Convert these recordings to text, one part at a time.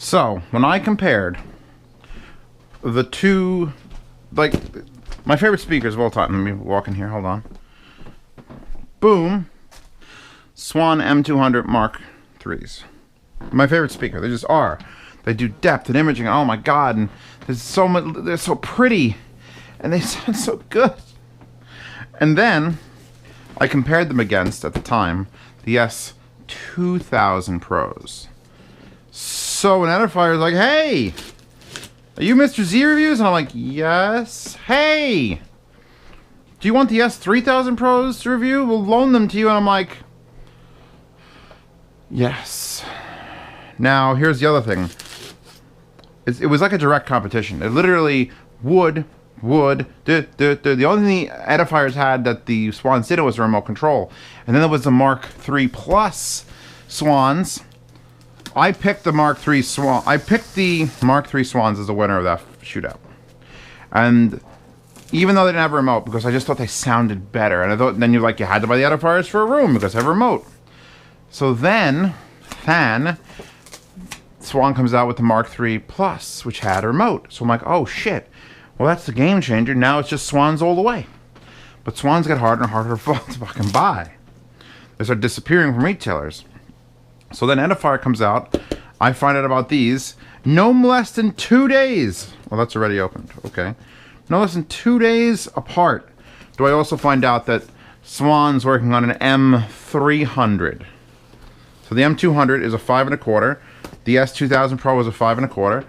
So when I compared the two, like my favorite speakers of all time. Let me walk in here. Hold on. Boom. Swan M200 Mark IIIs. My favorite speaker. They just are. They do depth and imaging. Oh my god! And there's so much. They're so pretty, and they sound so good. And then I compared them against, at the time, the S2000 Pros. So an Edifier is like, "Hey, are you Mr. Z Reviews?" And I'm like, "Yes." "Hey, do you want the S3000 Pros to review? We'll loan them to you." And I'm like, "Yes." Now, here's the other thing. It was like a direct competition. It literally would. The only thing the Edifiers had that the Swans did was a remote control. And then there was the Mark III Plus Swans. I picked the Mark III Swan. I picked the Mark III Swans as the winner of that shootout. And even though they didn't have a remote, because I just thought they sounded better. And I thought then you had to buy the Edifiers for a room because they have a remote. So then, Swan comes out with the Mark III Plus, which had a remote. So I'm like, oh shit. Well, that's the game changer. Now it's just Swans all the way. But Swans get harder and harder to fucking buy. They start disappearing from retailers. So then Edifier comes out. I find out about these no less than 2 days. Well, that's already opened. Okay. No less than 2 days apart. Do I also find out that Swan's working on an M300. So the M200 is a 5 1/4. The S2000 Pro is a 5 1/4.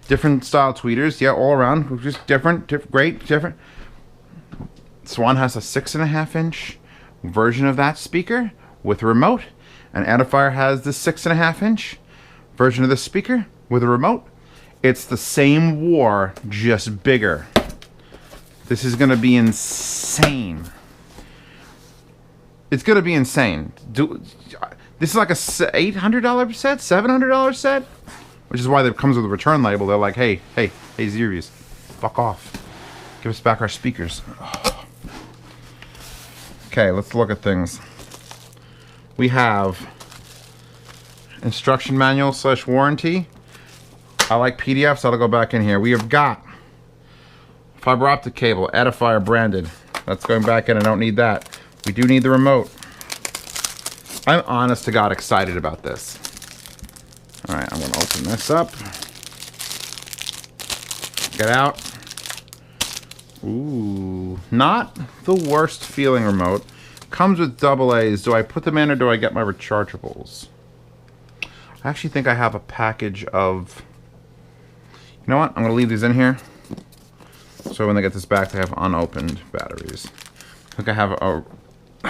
Different style tweeters, yeah, all around, just different, great, different. Swan has a 6.5 inch version of that speaker with a remote, and Edifier has the 6.5 inch version of the speaker with a remote. It's the same war, just bigger. This is gonna be insane. It's gonna be insane. This is like a $800 set, $700 set. Which is why it comes with a return label. They're like, hey, Z Reviews, fuck off. Give us back our speakers. Okay, let's look at things. We have instruction manual / warranty. I like PDFs, so I'll go back in here. We have got fiber optic cable, Edifier branded. That's going back in, I don't need that. We do need the remote. I'm honest to God excited about this. Alright, I'm going to open this up. Get out. Ooh, not the worst feeling remote. Comes with AA's. Do I put them in or do I get my rechargeables? I actually think I have a package of... You know what? I'm going to leave these in here. So when they get this back, they have unopened batteries. I think I have a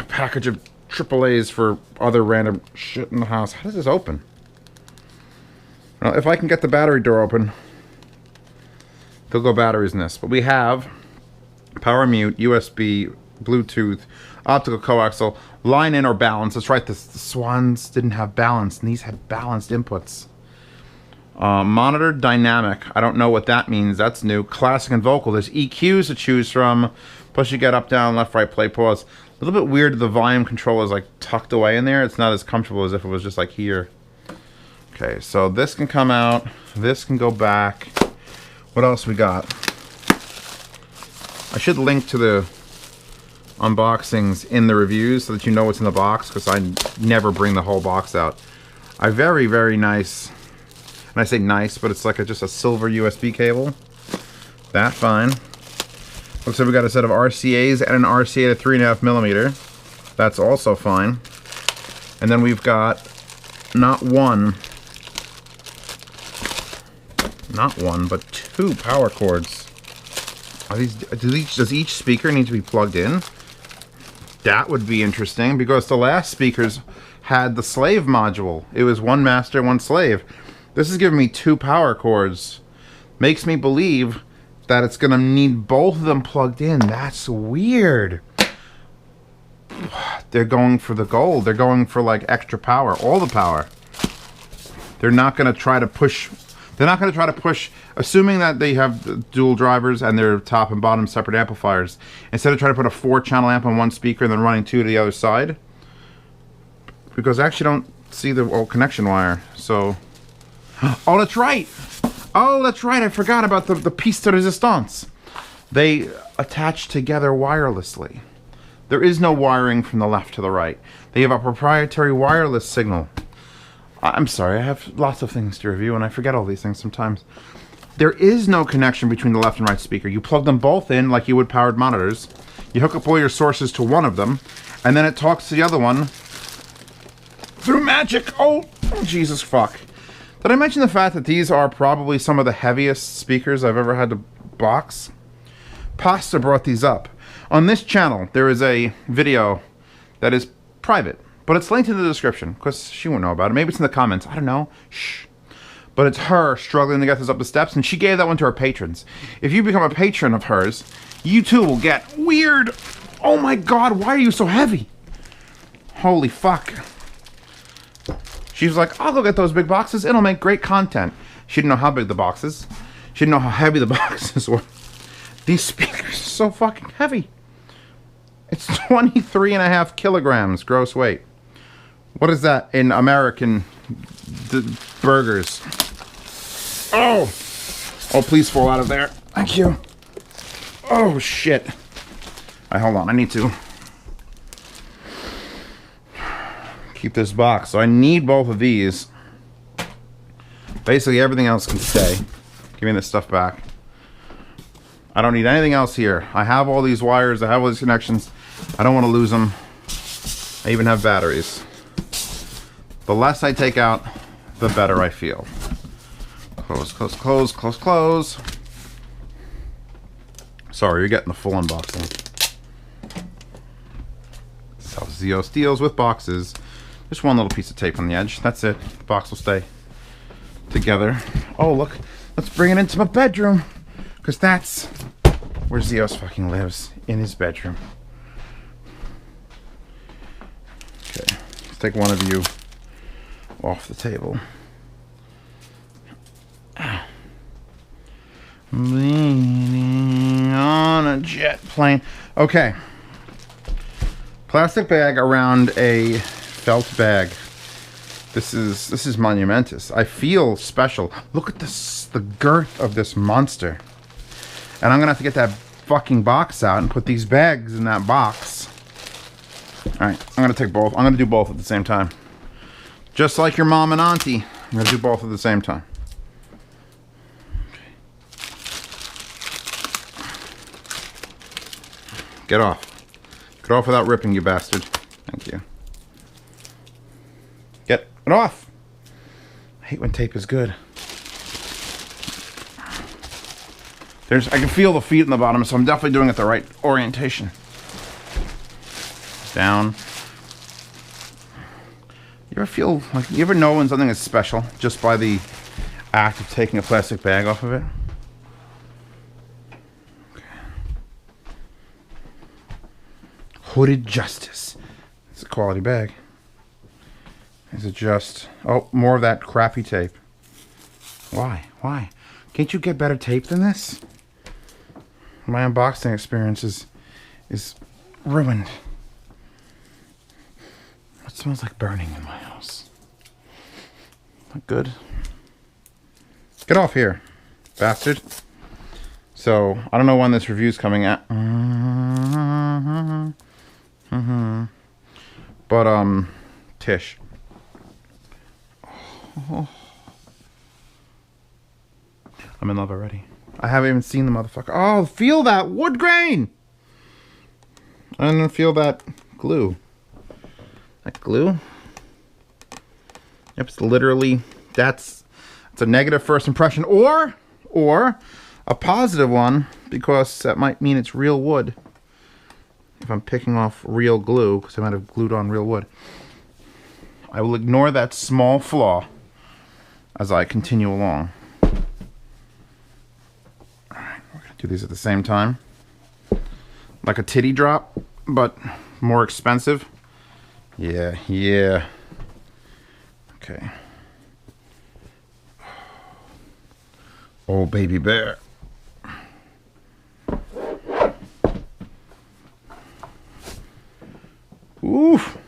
package of AA's for other random shit in the house. How does this open? Well, if I can get the battery door open, they'll go batteries in this. But we have power mute, USB, Bluetooth, optical coaxial, line in or balance. That's right, the Swans didn't have balance, and these had balanced inputs. Monitor dynamic. I don't know what that means. That's new. Classic and vocal. There's EQs to choose from. Plus you get up, down, left, right, play, pause. A little bit weird the volume control is like tucked away in there. It's not as comfortable as if it was just like here. Okay, so this can come out. This can go back. What else we got? I should link to the unboxings in the reviews so that you know what's in the box, because I never bring the whole box out. A very, very nice, and I say nice, but it's like just a silver USB cable. That fine. Looks like we got a set of RCAs and an RCA to 3.5mm. That's also fine. And then we've got not one, but 2 power cords. Are these? Does each speaker need to be plugged in? That would be interesting, because the last speakers had the slave module. It was one master, one slave. This is giving me 2 power cords. Makes me believe that it's gonna need both of them plugged in. That's weird. They're going for the gold. They're going for like extra power, all the power. They're not gonna try to push. They're not going to try to push, assuming that they have dual drivers and their top and bottom separate amplifiers. Instead of trying to put a 4-channel amp on one speaker and then running 2 to the other side. Because I actually don't see the old connection wire. So, Oh, that's right. Oh, that's right. I forgot about the piece de resistance. They attach together wirelessly. There is no wiring from the left to the right. They have a proprietary wireless signal. I'm sorry, I have lots of things to review, and I forget all these things sometimes. There is no connection between the left and right speaker. You plug them both in like you would powered monitors. You hook up all your sources to one of them, and then it talks to the other one through magic. Oh, Jesus fuck. Did I mention the fact that these are probably some of the heaviest speakers I've ever had to box? Pasta brought these up. On this channel, there is a video that is private, but it's linked in the description, because she won't know about it. Maybe it's in the comments. I don't know. Shh. But it's her struggling to get this up the steps, and she gave that one to her patrons. If you become a patron of hers, you too will get weird. Oh my God, why are you so heavy? Holy fuck. She was like, I'll go get those big boxes. It'll make great content. She didn't know how big the boxes. She didn't know how heavy the boxes were. These speakers are so fucking heavy. It's 23.5 kilograms gross weight. What is that in American burgers? Oh! Oh, please fall out of there. Thank you. Oh, shit. All right, hold on. I need to keep this box. So I need both of these. Basically, everything else can stay. Give me this stuff back. I don't need anything else here. I have all these wires. I have all these connections. I don't want to lose them. I even have batteries. The less I take out, the better I feel. Close, close, close, close, close. Sorry, you're getting the full unboxing. So Zeos deals with boxes. Just one little piece of tape on the edge. That's it. The box will stay together. Oh, look. Let's bring it into my bedroom. Because that's where Zeos fucking lives. In his bedroom. Okay. Let's take one of you off the table. Leaning on a jet plane. Okay. Plastic bag around a felt bag. This is monumentous. I feel special. Look at this, the girth of this monster. And I'm gonna have to get that fucking box out and put these bags in that box. Alright, I'm gonna take both. I'm gonna do both at the same time. Just like your mom and auntie. I'm gonna do both at the same time. Get off. Get off without ripping, you bastard. Thank you. Get it off. I hate when tape is good. I can feel the feet in the bottom, so I'm definitely doing it the right orientation. Down. You ever feel like, you ever know when something is special just by the act of taking a plastic bag off of it? Okay. Hooded Justice. It's a quality bag. Is it just... Oh, more of that crappy tape. Why? Why? Can't you get better tape than this? My unboxing experience is ruined. It smells like burning in my house. Not good. Get off here, bastard. So, I don't know when this review's coming out. But, Tish. Oh. I'm in love already. I haven't even seen the motherfucker. Oh, feel that wood grain! I'm gonna feel that glue. That glue? Yep, it's literally, it's a negative first impression, or a positive one, because that might mean it's real wood. If I'm picking off real glue, because I might have glued on real wood. I will ignore that small flaw as I continue along. Alright, we're going to do these at the same time. Like a titty drop, but more expensive. Yeah, yeah. Okay. Oh, baby bear. Oof.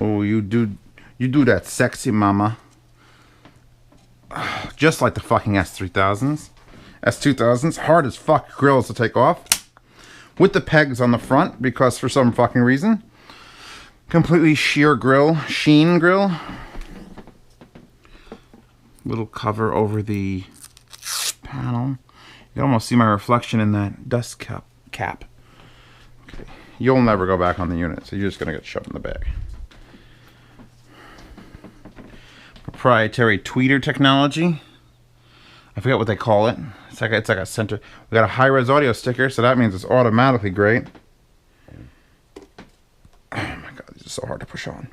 Oh, you You do that, sexy mama. Just like the fucking S3000s. S2000s. Hard as fuck grills to take off. With the pegs on the front, because for some fucking reason. Completely sheer grill. Sheen grill. Little cover over the panel. You can almost see my reflection in that dust cap. Okay. You'll never go back on the unit, so you're just going to get shoved in the bag. Proprietary tweeter technology. I forget what they call it. It's like a center. We got a high-res audio sticker, so that means it's automatically great. Oh my god, these are so hard to push on.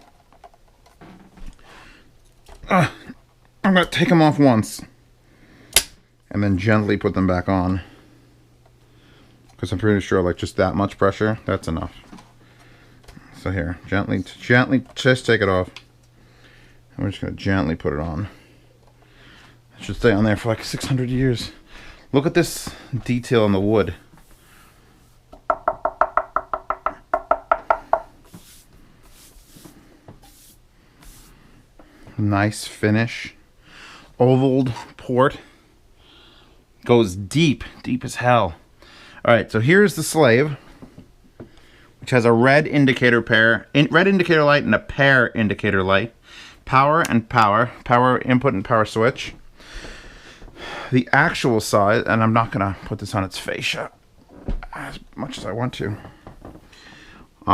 I'm gonna take them off once, and then gently put them back on, because I'm pretty sure like just that much pressure, that's enough. So here, gently just take it off. And we're just gonna gently put it on. It should stay on there for like 600 years. Look at this detail in the wood. Nice finish. Ovaled port. Goes deep as hell. Alright, so here's the slave, which has a red indicator light and a pair indicator light. Power input and power switch. The actual size, and I'm not gonna put this on its fascia as much as I want to.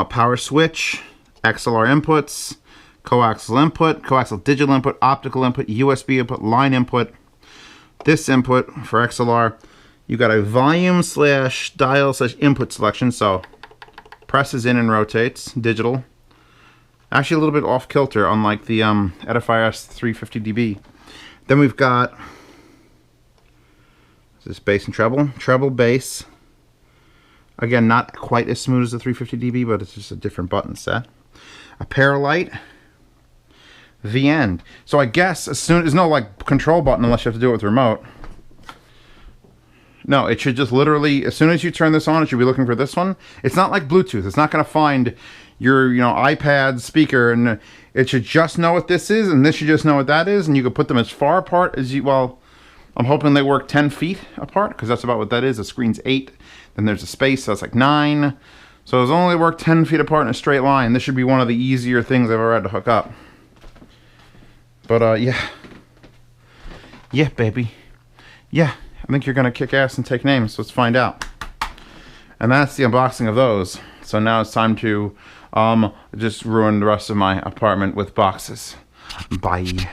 Power switch, XLR inputs, coaxial digital input, optical input, USB input, line input. This input for XLR, you got a volume / dial / input selection, so presses in and rotates, digital. Actually a little bit off kilter, unlike the Edifier S3000. Then we've got this bass and treble bass. Again, not quite as smooth as the 350 dB, but it's just a different button set. A pair light. The end. So I guess there's no like control button unless you have to do it with remote. No, it should just literally, as soon as you turn this on, it should be looking for this one. It's not like Bluetooth. It's not going to find your, iPad speaker, and it should just know what this is, and this should just know what that is, and you can put them as far apart as you, well, I'm hoping they work 10 feet apart, because that's about what that is. The screen's 8, then there's a space, so that's like 9. So it's only work 10 feet apart in a straight line. This should be one of the easier things I've ever had to hook up. But, yeah. Yeah, baby. Yeah, I think you're going to kick ass and take names, so let's find out. And that's the unboxing of those. So now it's time to just ruin the rest of my apartment with boxes. Bye.